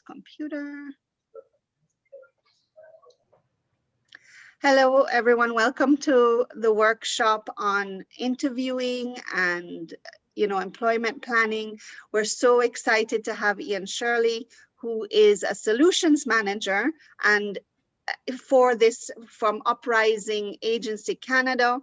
computer. Hello, everyone. Welcome to the workshop on interviewing and employment planning. We're so excited to have Ian Shirley, who is a solutions manager and for this from Uprising Agency Canada.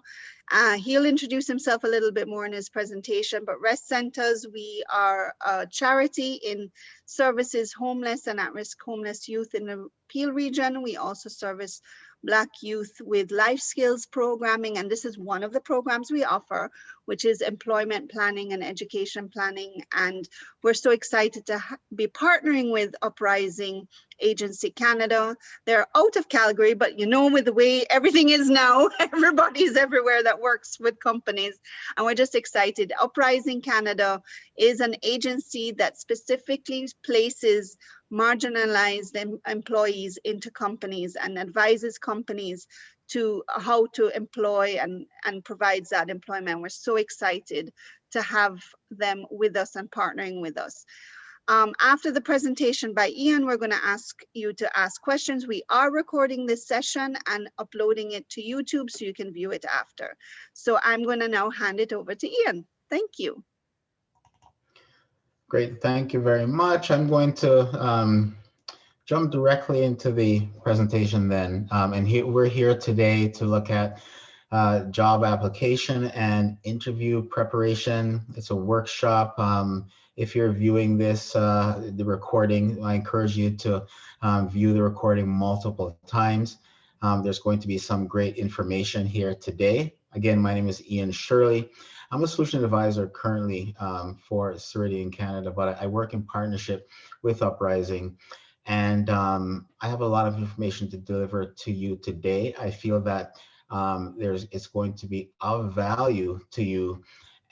He'll introduce himself a little bit more in his presentation, but Rest Centers, we are a charity in services homeless and at-risk homeless youth in the Peel region. We also service Black youth with life skills programming, and this is one of the programs we offer, which is employment planning and education planning. And we're so excited to be partnering with Uprising Agency Canada. They're out of Calgary, but with the way everything is now, everybody's everywhere that works with companies, and we're just excited. Uprising Canada is an agency that specifically places marginalized employees into companies and advises companies to how to employ and provides that employment. We're so excited to have them with us and partnering with us. After the presentation by Ian, we're going to ask you to ask questions. We are recording this session and uploading it to YouTube so you can view it after. So I'm going to now hand it over to Ian. Thank you. Great, thank you very much. I'm going to jump directly into the presentation then. We're here today to look at job application and interview preparation. It's a workshop. If you're viewing this, the recording, I encourage you to view the recording multiple times. There's going to be some great information here today. Again, my name is Ian Shirley. I'm a solution advisor currently for Ceridian Canada, but I work in partnership with Uprising. And I have a lot of information to deliver to you today. I feel that it's going to be of value to you.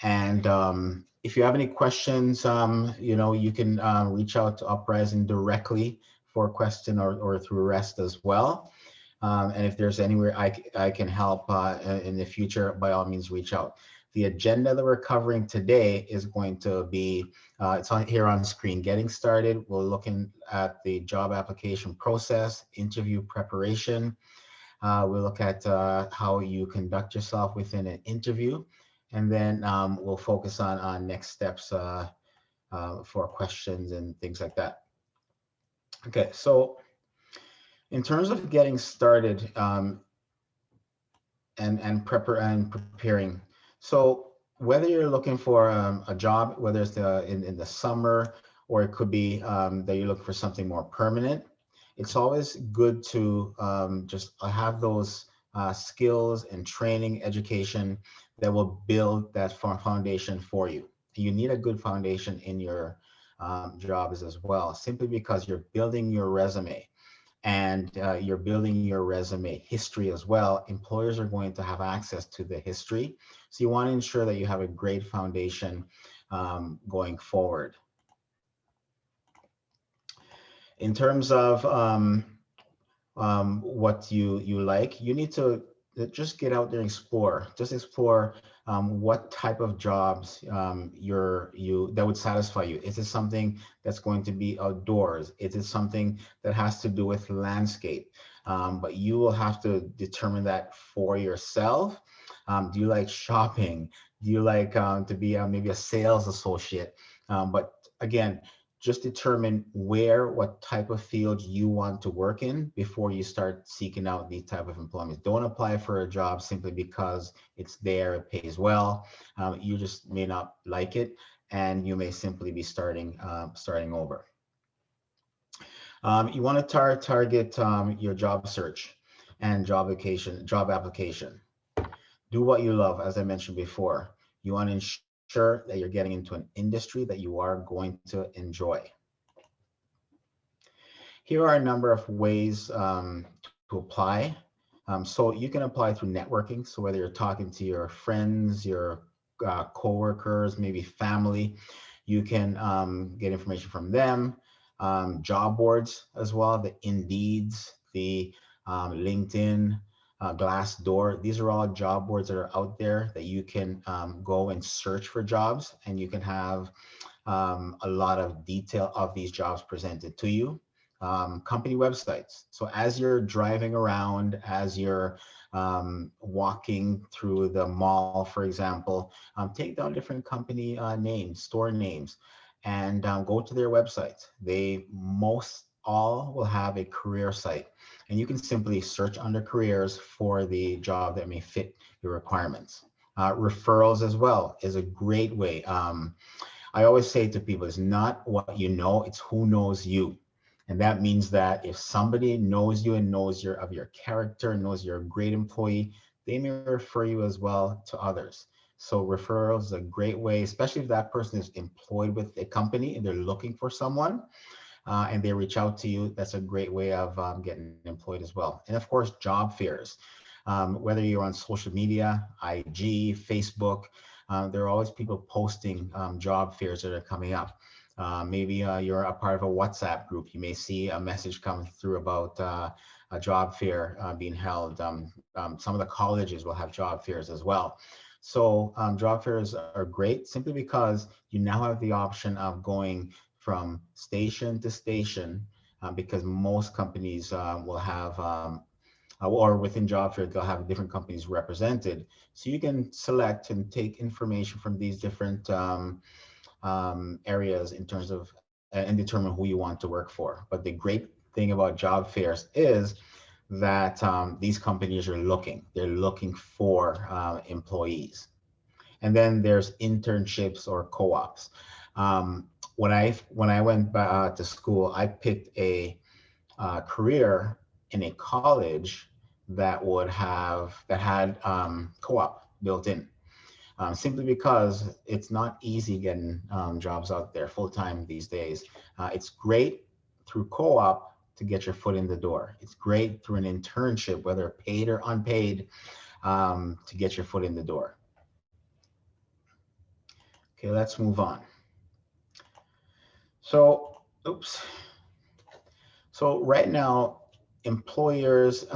And if you have any questions, you can reach out to Uprising directly for a question or through Rest as well. And if there's anywhere I can help in the future, by all means, reach out. The agenda that we're covering today is going to be, it's here on screen, getting started. We're looking at the job application process, interview preparation. We'll look at how you conduct yourself within an interview. And then we'll focus on next steps for questions and things like that. Okay, so in terms of getting started and preparing, so whether you're looking for a job, whether it's in the summer, or it could be that you're looking for something more permanent, it's always good to just have those skills and training, education that will build that foundation for you. You need a good foundation in your jobs as well, simply because you're building your resume. And you're building your resume history as well. Employers are going to have access to the history. So you want to ensure that you have a great foundation going forward. In terms of what you like, you need to just get out there and explore. Just explore what type of jobs that would satisfy you. Is it something that's going to be outdoors? Is it something that has to do with landscape? But you will have to determine that for yourself. Do you like shopping? Do you like to be maybe a sales associate? But again, just determine what type of field you want to work in before you start seeking out these type of employment. Don't apply for a job simply because it's there, it pays well. You just may not like it, and you may simply be starting over. You want to target your job search and job application. Do what you love, as I mentioned before. You want to ensure that you're getting into an industry that you are going to enjoy. Here are a number of ways to apply. So you can apply through networking. So whether you're talking to your friends, your coworkers, maybe family, you can get information from them. Job boards as well, the Indeeds, the LinkedIn, Glassdoor. These are all job boards that are out there that you can go and search for jobs, and you can have a lot of detail of these jobs presented to you. Company websites. So as you're driving around, as you're walking through the mall, for example, take down different company names, store names, and go to their websites. They most all will have a career site, and you can simply search under careers for the job that may fit your requirements. Referrals as well is a great way. I always say to people, it's not what you know, it's who knows you. And that means that if somebody knows you and knows of your character, knows you're a great employee, they may refer you as well to others. So referrals is a great way, especially if that person is employed with a company and they're looking for someone and they reach out to you. That's a great way of getting employed as well. And of course, job fairs. Whether you're on social media, IG, Facebook, there are always people posting job fairs that are coming up. Maybe you're a part of a WhatsApp group. You may see a message come through about a job fair being held. Some of the colleges will have job fairs as well. So job fairs are great simply because you now have the option of going from station to station because most companies will have or within job fair, they'll have different companies represented. So you can select and take information from these different areas in terms of and determine who you want to work for. But the great thing about job fairs is that these companies are looking. They're looking for employees. And then there's internships or co-ops. When I went to school, I picked a career in a college that had co-op built in. Simply because it's not easy getting jobs out there full time these days. It's great through co-op to get your foot in the door. It's great through an internship, whether paid or unpaid, to get your foot in the door. Okay, let's move on. So, oops. So right now, employers,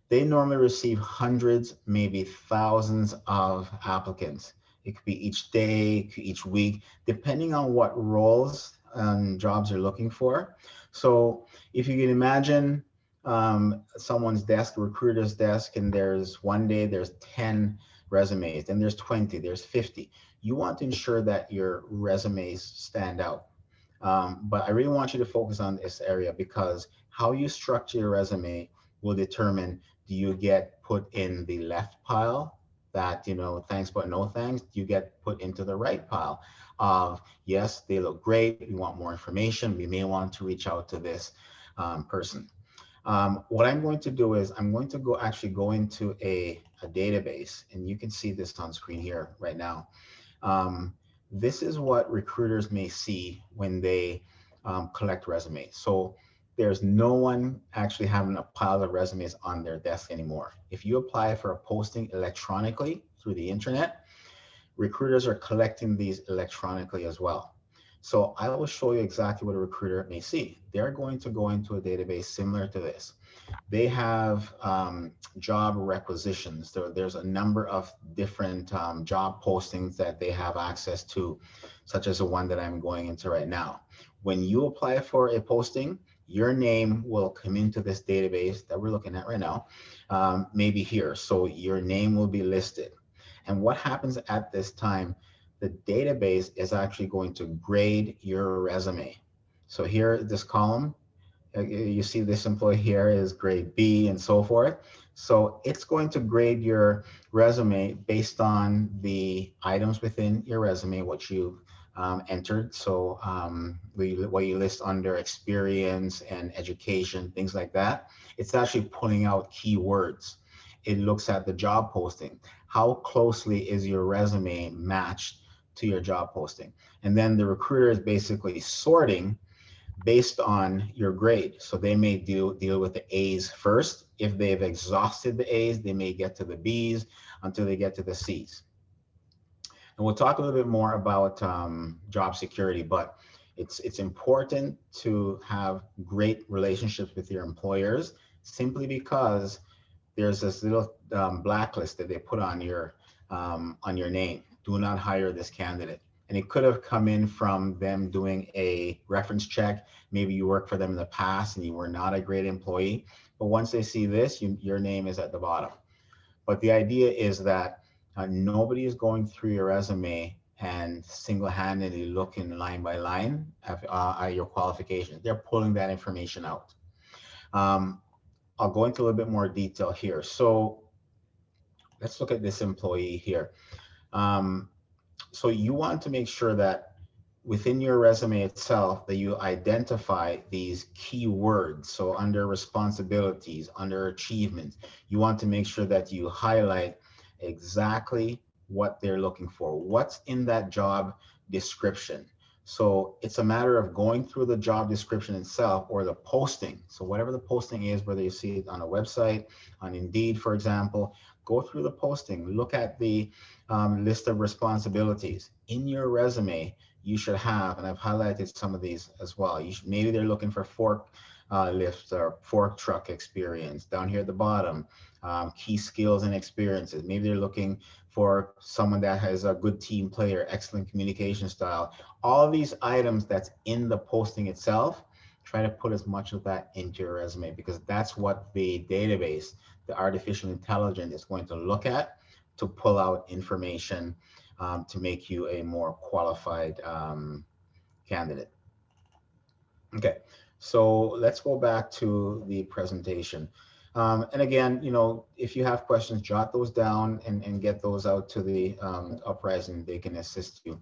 they normally receive hundreds, maybe thousands of applicants. It could be each day, each week, depending on what roles and jobs you're looking for. So if you can imagine someone's desk, a recruiter's desk, and there's one day there's 10 resumes, then there's 20, there's 50. You want to ensure that your resumes stand out. But I really want you to focus on this area because how you structure your resume will determine, do you get put in the left pile that, thanks but no thanks? Do you get put into the right pile of, yes, they look great, we want more information, we may want to reach out to this person. What I'm going to do is I'm going to go into a database, and you can see this on screen here right now. This is what recruiters may see when they collect resumes. So there's no one actually having a pile of resumes on their desk anymore. If you apply for a posting electronically through the internet, recruiters are collecting these electronically as well. So I will show you exactly what a recruiter may see. They're going to go into a database similar to this. They have job requisitions. There's a number of different job postings that they have access to, such as the one that I'm going into right now. When you apply for a posting, your name will come into this database that we're looking at right now, maybe here. So your name will be listed. And what happens at this time, the database is actually going to grade your resume. So here, this column, you see this employee here is grade B and so forth. So it's going to grade your resume based on the items within your resume, what you entered. So what you list under experience and education, things like that. It's actually pulling out keywords. It looks at the job posting. How closely is your resume matched to your job posting? And then the recruiter is basically sorting based on your grade. So they may deal with the A's first. If they've exhausted the A's, they may get to the B's until they get to the C's. And we'll talk a little bit more about job security, but it's important to have great relationships with your employers simply because there's this little blacklist that they put on your name. Do not hire this candidate. And it could have come in from them doing a reference check. Maybe you worked for them in the past and you were not a great employee. But once they see this, your name is at the bottom. But the idea is that nobody is going through your resume and single-handedly looking line by line at your qualifications. They're pulling that information out. Um, I'll go into a little bit more detail here. So let's look at this employee here. Um, so you want to make sure that within your resume itself that you identify these key words. So under responsibilities, under achievements, you want to make sure that you highlight exactly what they're looking for, what's in that job description. So it's a matter of going through the job description itself or the posting. So whatever the posting is, whether you see it on a website, on Indeed, for example, go through the posting, look at the list of responsibilities in your resume. You should have, and I've highlighted some of these as well. Maybe they're looking for fork lift or fork truck experience down here at the bottom, key skills and experiences. Maybe they're looking for someone that has a good team player, excellent communication style. All of these items that's in the posting itself, try to put as much of that into your resume because that's what the database, the artificial intelligence is going to look at to pull out information to make you a more qualified candidate. Okay, so let's go back to the presentation. And again, if you have questions, jot those down and get those out to the Uprising. They can assist you.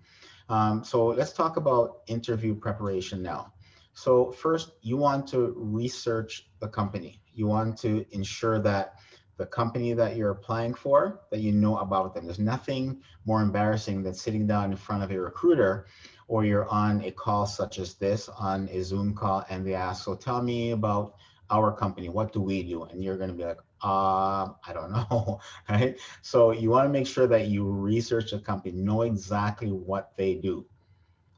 So let's talk about interview preparation now. So first, you want to research the company. You want to ensure that the company that you're applying for, that you know about them. There's nothing more embarrassing than sitting down in front of a recruiter or you're on a call such as this, on a Zoom call, and they ask, so tell me about our company, what do we do? And you're gonna be like, I don't know, right? So you wanna make sure that you research the company, know exactly what they do.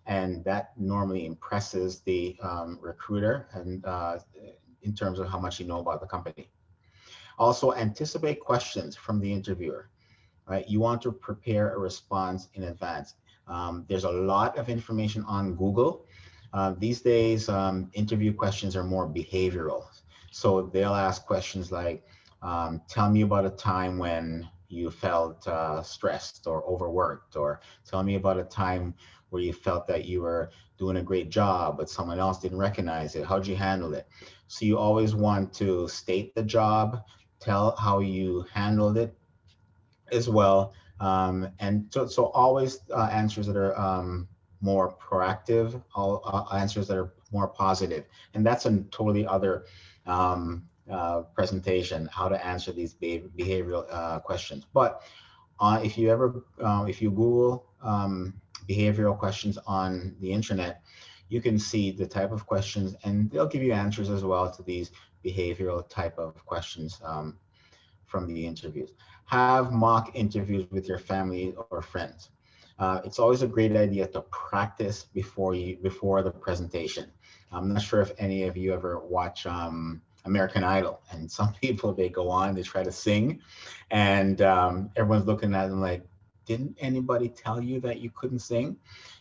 And that normally impresses the recruiter and in terms of how much you know about the company. Also, anticipate questions from the interviewer, right? You want to prepare a response in advance. There's a lot of information on Google. These days, interview questions are more behavioral. So they'll ask questions like, tell me about a time when you felt stressed or overworked, or tell me about a time where you felt that you were doing a great job, but someone else didn't recognize it. How'd you handle it? So you always want to state the job, tell how you handled it as well. And so always answers that are more proactive, all answers that are more positive. And that's a totally other presentation, how to answer these behavioral questions. But if you Google behavioral questions on the internet, you can see the type of questions and they'll give you answers as well to these behavioral type of questions from the interviews. Have mock interviews with your family or friends. It's always a great idea to practice before the presentation. I'm not sure if any of you ever watch American Idol, and some people, they go on, they try to sing, and everyone's looking at them like, didn't anybody tell you that you couldn't sing?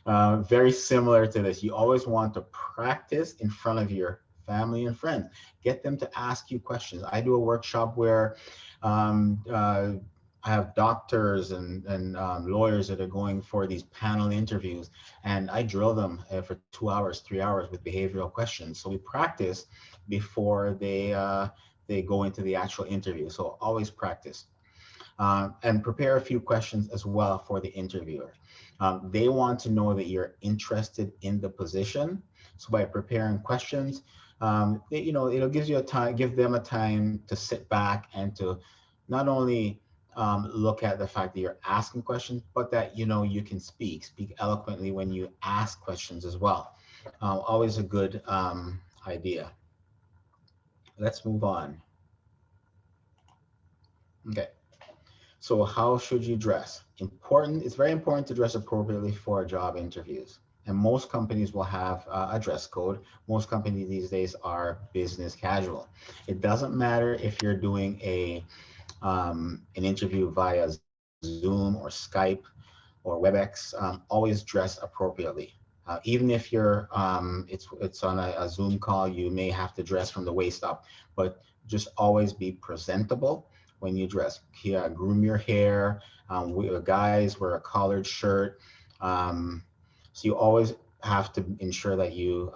Very similar to this. You always want to practice in front of your family and friends. Get them to ask you questions. I do a workshop where I have doctors and lawyers that are going for these panel interviews, and I drill them for 2 hours, 3 hours with behavioral questions. So we practice before they go into the actual interview. So always practice. And prepare a few questions as well for the interviewer. They want to know that you're interested in the position. So by preparing questions, it'll give them a time to sit back and to not only look at the fact that you're asking questions, but that you can speak eloquently when you ask questions as well. Always a good idea. Let's move on. Okay. So how should you dress? It's very important to dress appropriately for job interviews. And most companies will have a dress code. Most companies these days are business casual. It doesn't matter if you're doing an interview via Zoom or Skype or or WebEx, always dress appropriately. Even if you're it's on a Zoom call, you may have to dress from the waist up, but just always be presentable when you dress. Groom your hair. Guys wear a collared shirt. So you always have to ensure that you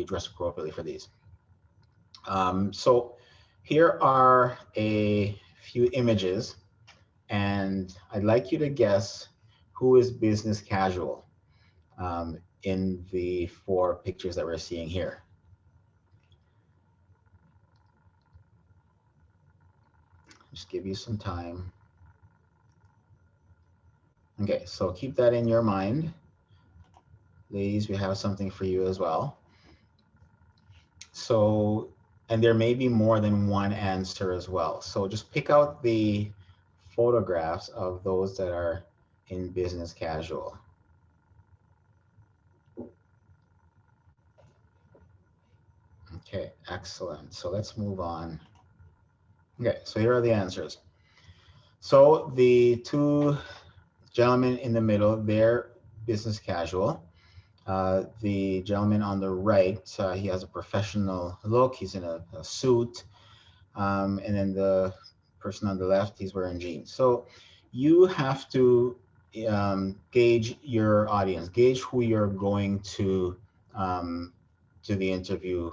dress appropriately for these. So here are a few images, and I'd like you to guess who is business casual in the 4 pictures that we're seeing here. Just give you some time. Okay, so keep that in your mind. Ladies, we have something for you as well. So, and there may be more than one answer as well. So just pick out the photographs of those that are in business casual. Okay, excellent. So let's move on. Okay, so here are the answers. So the 2 gentlemen in the middle, they're business casual. The gentleman on the right, he has a professional look. He's in a suit. And then the person on the left, he's wearing jeans. So you have to gauge your audience, gauge who you're going to the interview,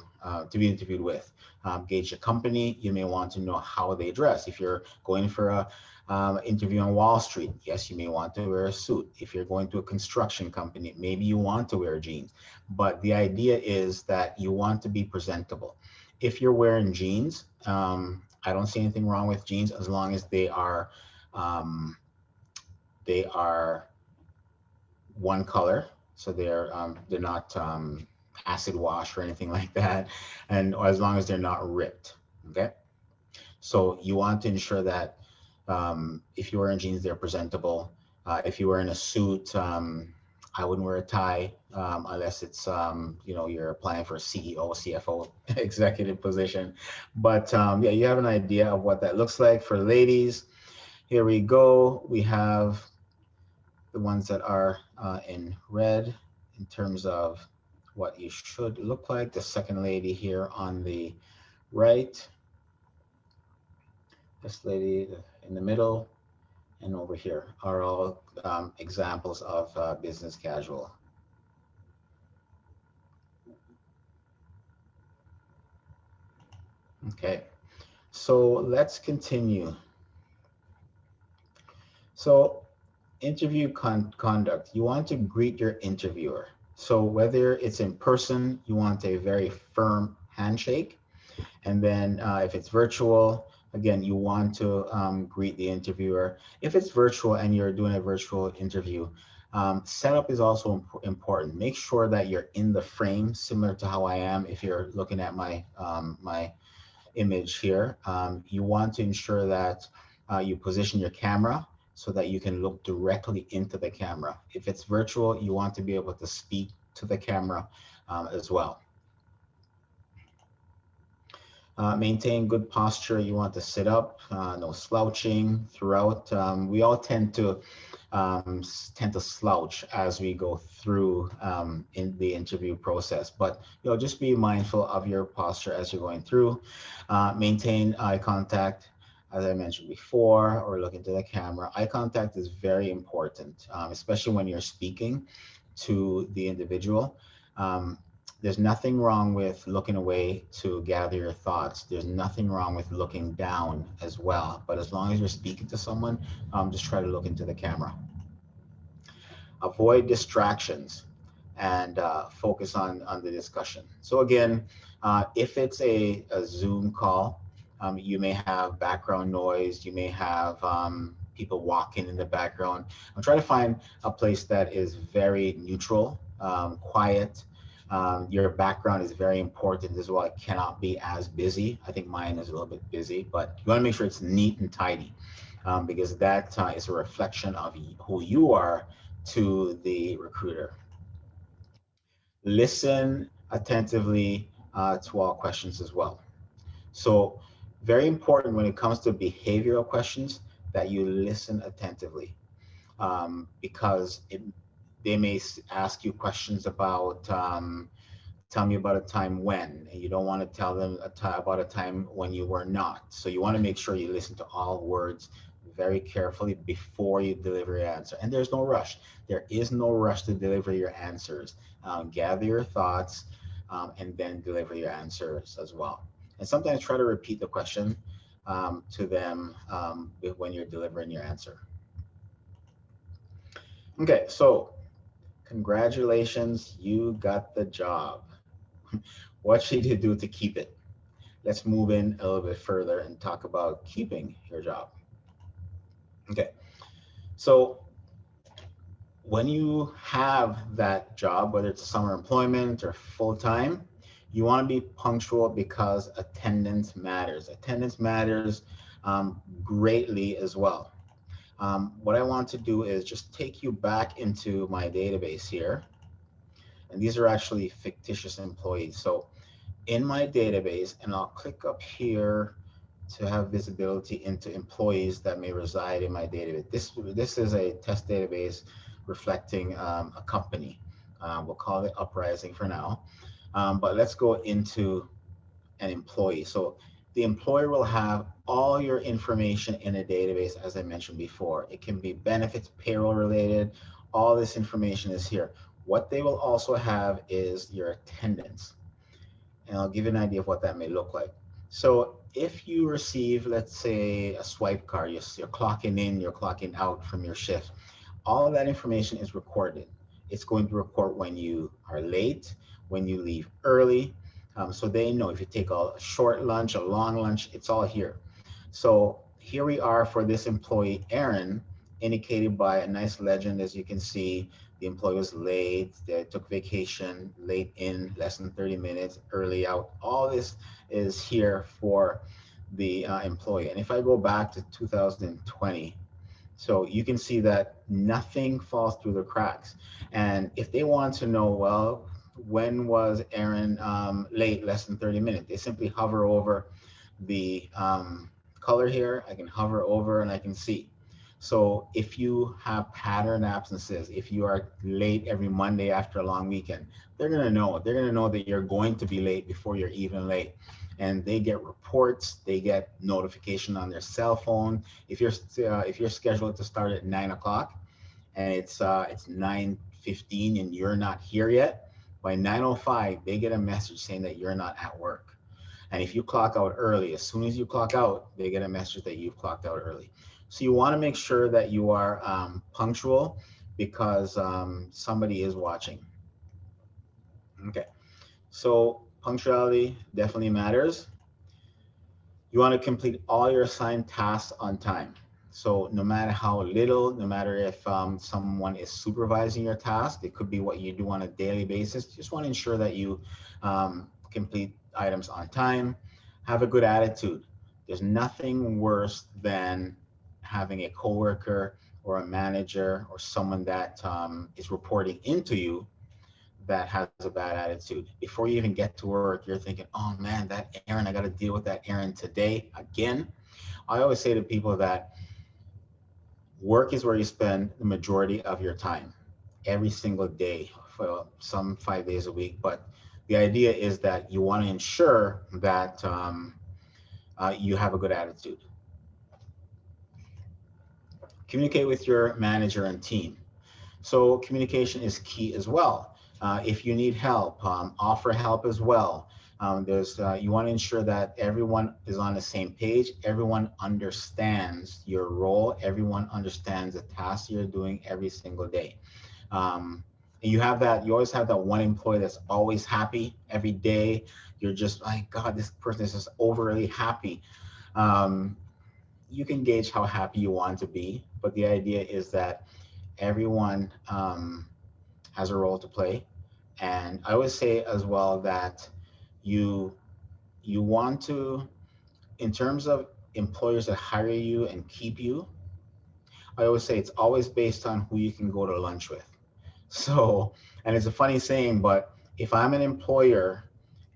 to be interviewed with. Gauge the company. You may want to know how they dress. If you're going for a interview on Wall Street, yes, you may want to wear a suit. If you're going to a construction company, maybe you want to wear jeans. But the idea is that you want to be presentable. If you're wearing jeans, I don't see anything wrong with jeans as long as they are one color, so they're not acid wash or anything like that, and or as long as they're not ripped. Okay, so you want to ensure that if you're wearing jeans, they're presentable. If you're wearing a suit, I wouldn't wear a tie unless it's you're applying for a CEO, CFO, executive position. But yeah, you have an idea of what that looks like. For ladies, here we go. We have the ones that are in red in terms of what you should look like. The second lady here on the right, this lady in the middle, and over here are all examples of business casual. Okay, so let's continue. So interview conduct, you want to greet your interviewer. So whether it's in person, you want a very firm handshake. And then if it's virtual, again, you want to greet the interviewer. If it's virtual and you're doing a virtual interview, setup is also important. Make sure that you're in the frame, similar to how I am. If you're looking at my my image here, you want to ensure that you position your camera so that you can look directly into the camera. If it's virtual, you want to be able to speak to the camera as well. Maintain good posture. You want to sit up, no slouching throughout. We all tend to slouch as we go through in the interview process, but just be mindful of your posture as you're going through. Maintain eye contact, as I mentioned before, or look into the camera. Eye contact is very important, especially when you're speaking to the individual. There's nothing wrong with looking away to gather your thoughts. There's nothing wrong with looking down as well. But as long as you're speaking to someone, just try to look into the camera. Avoid distractions and focus on the discussion. So again, if it's a Zoom call, you may have background noise. You may have people walking in the background. I'm trying to find a place that is very neutral, quiet. Your background is very important as well. It cannot be as busy. I think mine is a little bit busy, but you want to make sure it's neat and tidy because that is a reflection of who you are to the recruiter. Listen attentively to all questions as well. So very important when it comes to behavioral questions that you listen attentively. because they may ask you questions about, tell me about a time when, and you don't want to tell them about a time when you were not. So you want to make sure you listen to all words very carefully before you deliver your answer. And there's no rush. There is no rush to deliver your answers. Gather your thoughts, and then deliver your answers as well. And sometimes try to repeat the question to them when you're delivering your answer. Okay, so congratulations, you got the job. What should you do to keep it? Let's move in a little bit further and talk about keeping your job. Okay, so when you have that job, whether it's summer employment or full time, you want to be punctual because attendance matters. Attendance matters greatly as well. What I want to do is just take you back into my database here. And these are actually fictitious employees. So in my database, and I'll click up here to have visibility into employees that may reside in my database. This is a test database reflecting a company. We'll call it Uprising for now. But let's go into an employee. So the employer will have all your information in a database, as I mentioned before. It can be benefits, payroll related. All this information is here. What they will also have is your attendance. And I'll give you an idea of what that may look like. So if you receive, let's say, a swipe card, you're clocking in, you're clocking out from your shift, all of that information is recorded. It's going to report when you are late, when you leave early. So they know if you take a short lunch, a long lunch, it's all here. So here we are for this employee, Aaron, indicated by a nice legend. As you can see, the employee was late, they took vacation, late in, less than 30 minutes, early out. All this is here for the employee. And if I go back to 2020, so you can see that nothing falls through the cracks. And if they want to know, well, when was Aaron late, less than 30 minutes, they simply hover over the color here. I can hover over and I can see. So if you have pattern absences, if you are late every Monday after a long weekend, they're going to know. They're going to know that you're going to be late before you're even late. And they get reports, they get notification on their cell phone. If you're scheduled to start at 9 o'clock and it's 9:15 and you're not here yet, by 9:05 they get a message saying that you're not at work. And if you clock out early, as soon as you clock out, they get a message that you've clocked out early. So you want to make sure that you are punctual because somebody is watching. Okay, so punctuality definitely matters. You want to complete all your assigned tasks on time. So no matter how little, no matter if someone is supervising your task, it could be what you do on a daily basis. You just want to ensure that you complete items on time. Have a good attitude. There's nothing worse than having a coworker or a manager or someone that is reporting into you that has a bad attitude. Before you even get to work, you're thinking, oh man, that Aaron, I got to deal with that Aaron today again. I always say to people that work is where you spend the majority of your time every single day, for some 5 days a week. But the idea is that you want to ensure that you have a good attitude. Communicate with your manager and team. So communication is key as well. If you need help, offer help as well. You want to ensure that everyone is on the same page. Everyone understands your role. Everyone understands the tasks you're doing every single day. And you always have that one employee that's always happy every day. You're just like, God, this person is just overly happy. You can gauge how happy you want to be, but the idea is that everyone has a role to play. And I always say as well that you want to, in terms of employers that hire you and keep you, I always say it's always based on who you can go to lunch with. So, and it's a funny saying, but if I'm an employer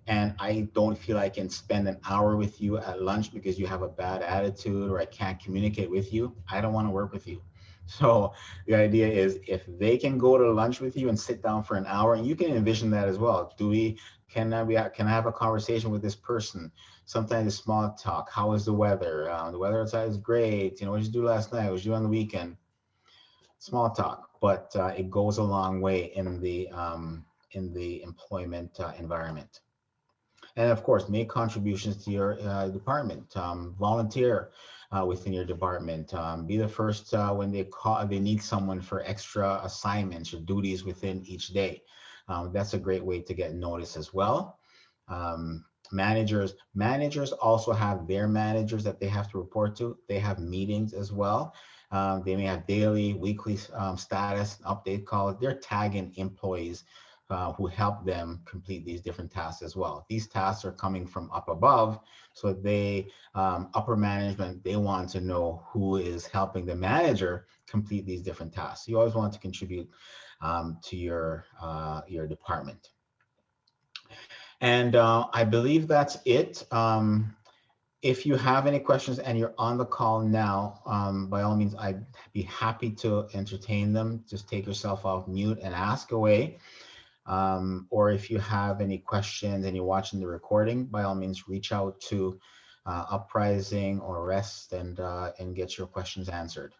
and I don't feel I can spend an hour with you at lunch because you have a bad attitude or I can't communicate with you, I don't want to work with you. So the idea is if they can go to lunch with you and sit down for an hour, and you can envision that as well. Can I have a conversation with this person? Sometimes it's small talk. How is the weather? The weather outside is great. You know, what did you do last night? What did you do on the weekend? Small talk, but it goes a long way in the employment environment. And of course, make contributions to your department. Volunteer within your department. Be the first when they need someone for extra assignments or duties within each day. That's a great way to get noticed as well. Managers also have their managers that they have to report to. They have meetings as well. They may have daily, weekly status update calls. They're tagging employees who help them complete these different tasks as well. These tasks are coming from up above, so upper management, they want to know who is helping the manager complete these different tasks. You always want to contribute to your department. And I believe that's it. If you have any questions and you're on the call now, by all means, I'd be happy to entertain them. Just take yourself off mute and ask away. Or if you have any questions and you're watching the recording, by all means, reach out to Uprising or REST and get your questions answered.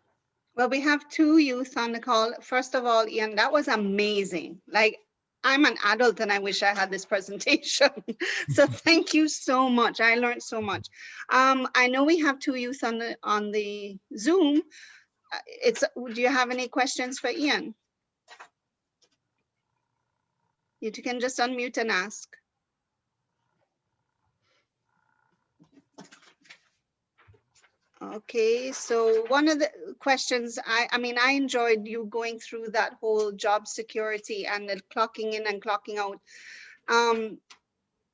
Well, we have two youth on the call. First of all, Ian, that was amazing. Like, I'm an adult and I wish I had this presentation. So thank you so much. I learned so much. I know we have two youth on the Zoom. Do you have any questions for Ian? You can just unmute and ask. Okay, so one of the questions, I mean, I enjoyed you going through that whole job security and the clocking in and clocking out.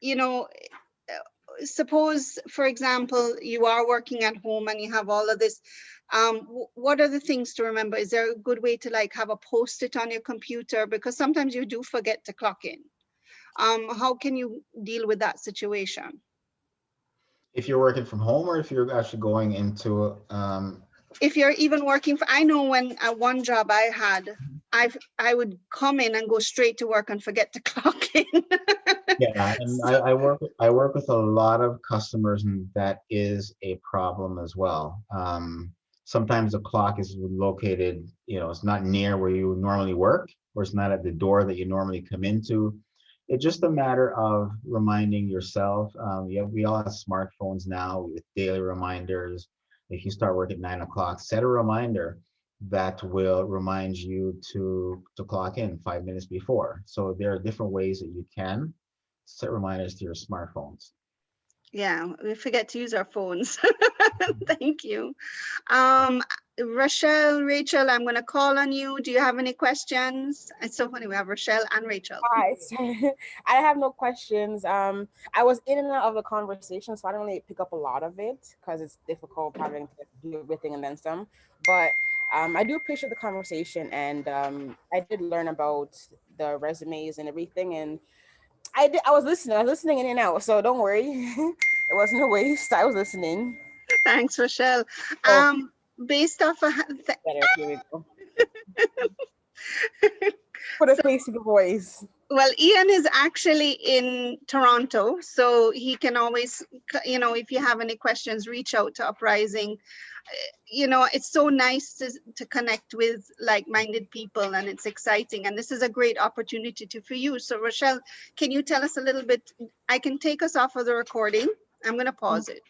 You know, suppose, for example, you are working at home and you have all of this. What are the things to remember? Is there a good way to like have a post-it on your computer? Because sometimes you do forget to clock in. How can you deal with that situation? If you're working from home or if you're actually going into if you're even working for, I know when at one job I had, I would come in and go straight to work and forget to clock in. Yeah, and I work with a lot of customers, and that is a problem as well. Sometimes the clock is located, you know, it's not near where you normally work, or it's not at the door that you normally come into. It's just a matter of reminding yourself. Yeah, we all have smartphones now with daily reminders. If you start work at 9 o'clock, set a reminder that will remind you to clock in 5 minutes before. So there are different ways that you can set reminders to your smartphones. Yeah, we forget to use our phones. Thank you. Rachel, I'm going to call on you. Do you have any questions? It's so funny. We have Rochelle and Rachel. Hi, I have no questions. I was in and out of the conversation, so I didn't really pick up a lot of it because it's difficult having to do everything and then some. But I do appreciate the conversation, and I did learn about the resumes and everything, and I was listening in and out, so don't worry. It wasn't a waste. I was listening. Thanks, Rochelle. Oh, Based off of better. Here we go. Put a face to the voice. well, Ian is actually in Toronto, so he can always, you know, if you have any questions, reach out to Uprising. You know, it's so nice to connect with like-minded people, and it's exciting. And this is a great opportunity for you. So Rochelle, can you tell us a little bit? I can take us off of the recording. I'm going to pause it.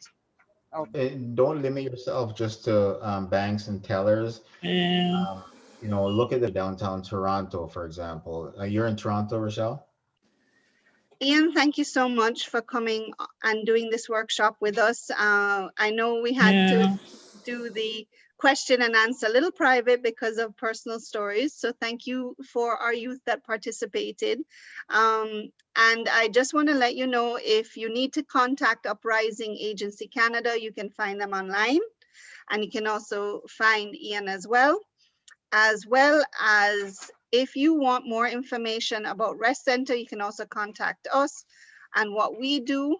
Don't limit yourself just to banks and tellers. You know, look at the downtown Toronto, for example. You're in Toronto, Rochelle? Ian, thank you so much for coming and doing this workshop with us. I know we had to do the question and answer a little private because of personal stories. So thank you for our youth that participated. And I just want to let you know, if you need to contact Uprising Agency Canada, you can find them online. And you can also find Ian as well as if you want more information about Rest Center, you can also contact us and what we do.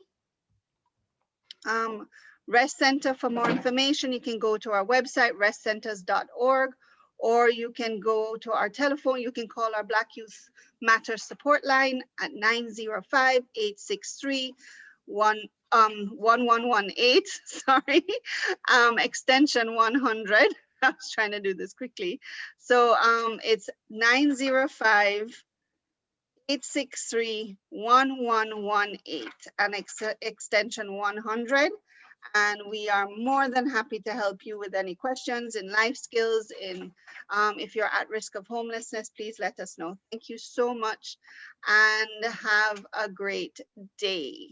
Rest Center, for more information, you can go to our website, restcenters.org, or you can go to our telephone. You can call our Black Youth Matter support line at 905-863-1118, sorry, extension 100. I was trying to do this quickly. So it's 905-863-1118 and extension 100. And we are more than happy to help you with any questions in life skills. If you're at risk of homelessness, please let us know. Thank you so much and have a great day.